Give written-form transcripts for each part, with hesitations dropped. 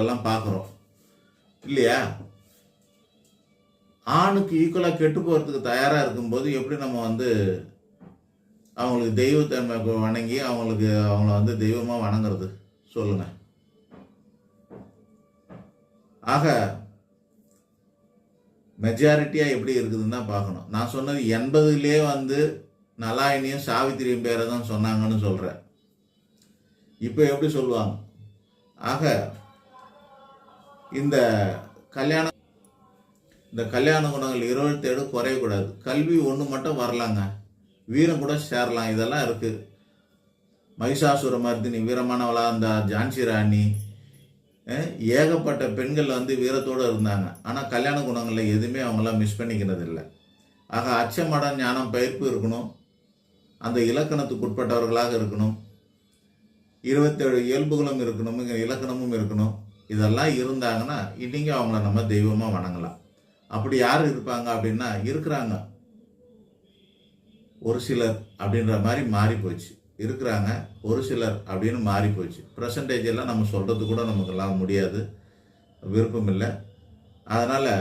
எல்லாம் பார்க்குறோம் இல்லையா? ஆணுக்கு ஈக்குவலாக கெட்டு போகிறதுக்கு தயாராக இருக்கும்போது எப்படி நம்ம வந்து அவங்களுக்கு தெய்வத்தன்மை வணங்கி அவங்கள வந்து தெய்வமாக வணங்குறது சொல்லுங்கள். ஆக மெஜாரிட்டியாக எப்படி இருக்குதுன்னு தான் பார்க்கணும். நான் சொன்னது 80லேயே வந்து நலாயினியும் சாவித்திரியும் பேரை தான் சொன்னாங்கன்னு சொல்கிறேன். இப்போ எப்படி சொல்லுவாங்க? ஆக இந்த கல்யாண குணங்கள் 27 குறையக்கூடாது. கல்வி ஒன்று மட்டும் வரலாங்க, வீரம் கூட சேரலாம். இதெல்லாம் இருக்குது. மகிஷாசுர மர்தினி வீரமானவளா அந்த ஜான்சி ராணி, ஏகப்பட்ட பெண்கள் வந்து வீரத்தோடு இருந்தாங்க. ஆனால் கல்யாண குணங்களில் எதுவுமே அவங்களாம் மிஸ் பண்ணிக்கிறது இல்லை. ஆக அச்சமட ஞானம் பயிர்ப்பு இருக்கணும், அந்த இலக்கணத்துக்கு உட்பட்டவர்களாக இருக்கணும், 27 இயல்புகளும் இருக்கணும், இலக்கணமும் இருக்கணும். இதெல்லாம் இருந்தாங்கன்னா இன்னைக்கு அவங்கள நம்ம தெய்வமாக வணங்கலாம். அப்படி யார் இருப்பாங்க அப்படின்னா இருக்கிறாங்க ஒரு சிலர் அப்படின்ற மாதிரி மாறி போச்சு. இருக்கிறாங்க ஒரு சிலர் அப்படின்னு மாறி போச்சு. பர்சன்டேஜ் எல்லாம் நம்ம சொல்கிறது கூட நமக்கெல்லாம் முடியாது, விருப்பம் இல்லை. அதனால்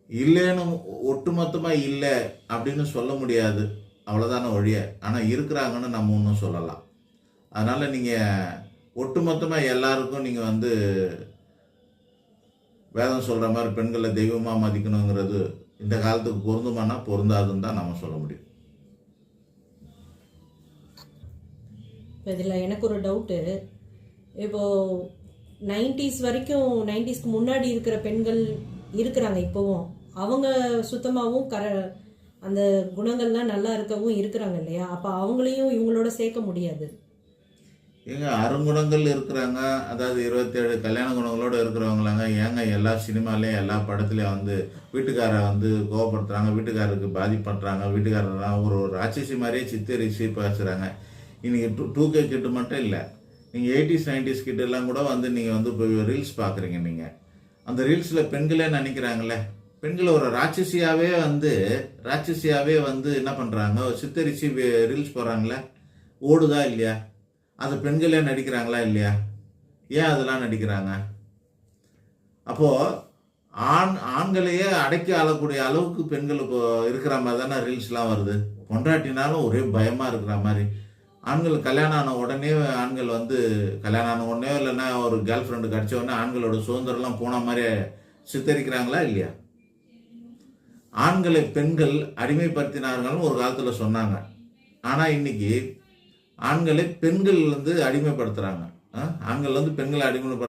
இல்லைன்னு ஒட்டுமொத்தமாக இல்லை அப்படின்னு சொல்ல முடியாது, அவ்வளோதான ஒழிய. ஆனால் இருக்கிறாங்கன்னு நம்ம ஒன்றும் சொல்லலாம். அதனால் நீங்கள் ஒட்டுமொத்தமாக எல்லாருக்கும் நீங்கள் வந்து வேதம் சொல்கிற மாதிரி பெண்களை தெய்வமாக மதிக்கணுங்கிறது இந்த காலத்துக்கு பொருந்துமானா பொருந்தாதுன்னு தான் நம்ம சொல்ல முடியும். இதில் எனக்கு ஒரு டவுட்டு. இப்போது 90s வரைக்கும் 90ஸ்க்கு முன்னாடி இருக்கிற பெண்கள் இருக்கிறாங்க இப்போவும். அவங்க சுத்தமாகவும் அந்த குணங்கள்லாம் நல்லா இருக்கவும் இருக்கிறாங்க இல்லையா? அப்போ அவங்களையும் இவங்களோட சேர்க்க முடியாது. ஏங்க அருங்குணங்கள் இருக்கிறாங்க, அதாவது 27 கல்யாண குணங்களோடு இருக்கிறவங்களாங்க. ஏங்க எல்லா சினிமாலேயும் எல்லா படத்துலையும் வந்து வீட்டுக்காரை வந்து கோவப்படுத்துகிறாங்க, வீட்டுக்காரருக்கு பாதிப்படுறாங்க, வீட்டுக்காரர்லாம் ஒரு ராட்சசி மாதிரியே சித்தரிச்சு பேசுகிறாங்க. இன்றைக்கி 2K கிட்ட மட்டும் இல்லை, நீங்கள் 80s 90s கிட்டெல்லாம் கூட வந்து நீங்கள் வந்து இப்போ ரீல்ஸ் பார்க்குறீங்க. நீங்கள் அந்த ரீல்ஸில் பெண்களே நினைக்கிறாங்களே, பெண்களை ஒரு ராட்சசியாகவே வந்து என்ன பண்ணுறாங்க, சித்தரிச்சு ரீல்ஸ் போடுறாங்களே. ஓடுதா இல்லையா? அது பெண்களே நடிக்கிறாங்களா இல்லையா? ஏன் அதெல்லாம் நடிக்கிறாங்க? அப்போது ஆண்களையே அடக்கி ஆளக்கூடிய அளவுக்கு பெண்கள் இப்போ இருக்கிற மாதிரி தானே ரீல்ஸ்லாம் வருது. பொண்டாட்டினாலும் ஒரே பயமாக இருக்கிற மாதிரி. ஆண்கள் கல்யாணம் ஆன உடனே ஆண்கள் வந்து கல்யாணம் ஆன உடனே இல்லைன்னா ஒரு கேர்ள் ஃப்ரெண்டு கிடச்ச உடனே ஆண்களோட சுதந்திரம்லாம் போன மாதிரி சித்தரிக்கிறாங்களா இல்லையா? ஆண்களை பெண்கள் அடிமைப்படுத்தினார்கள்னு ஒரு காலத்தில் சொன்னாங்க. ஆனால் இன்னைக்கு ஆண்களை பெண்கள் வந்து அடிமைப்படுத்துகிறாங்க. ஆண்கள் வந்து பெண்களை